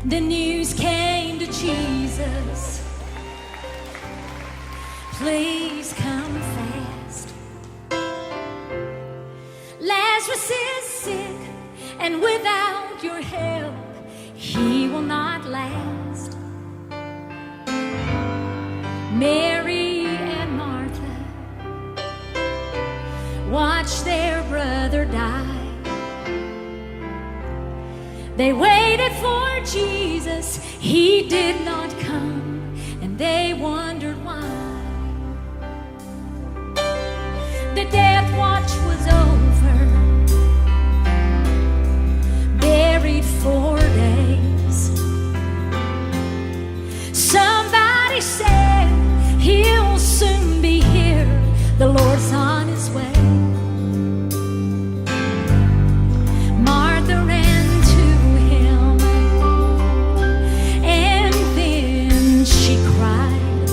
the news came to Jesus. Please come fast. Lazarus is sick, and without your help, he will not last. Mary and Martha watched their brother die. They waited for Jesus, he did not come, and they wondered why. The death watch was over, buried 4 days. Somebody said, he'll soon be here, the Lord's on his way. Martha ran to him, and then she cried,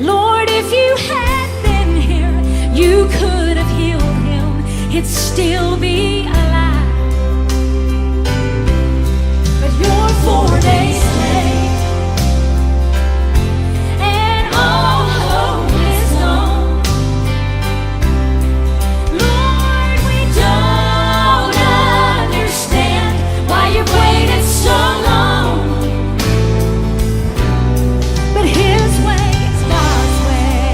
Lord, if you had been here, you could have healed him, he'd still be alive. But you're 4 days late, and all hope is gone. Lord, we don't understand why you've waited so long. But his way is God's way,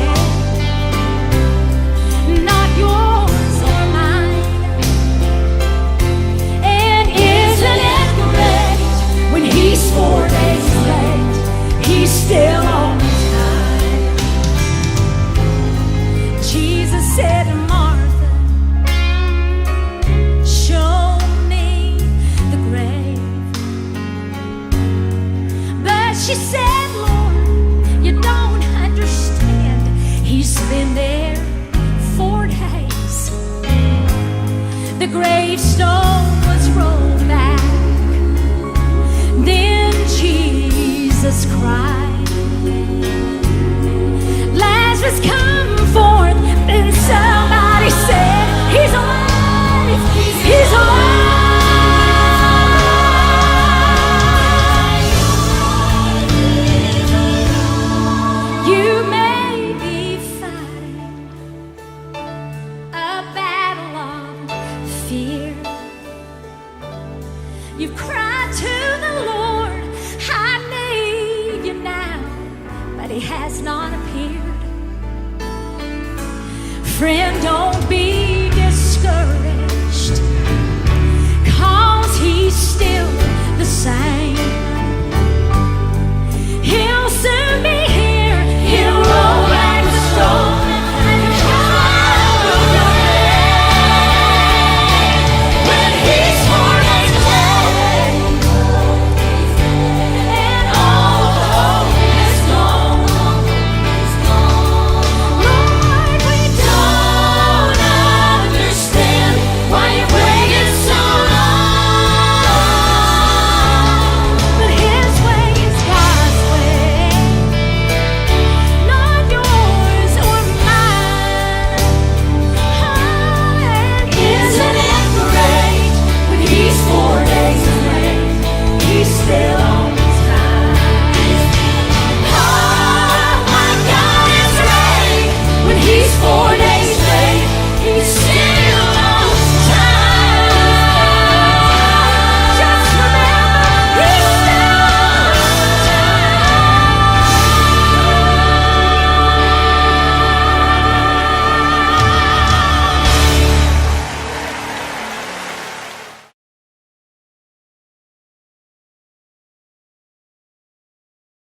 not yours or mine. And isn't it great when he's 4 days late, he's still on time. Jesus said to Martha, show me the grave. But she said, Lord, you don't understand, he's been there 4 days. The gravestone was rolled back. Then Jesus cried, Lazarus, come forth. Then somebody said, he's alive, he's alive. You may be fighting a battle of fear. You've cried to the Lord, I need you now, but he has not appeared. Friend, don't be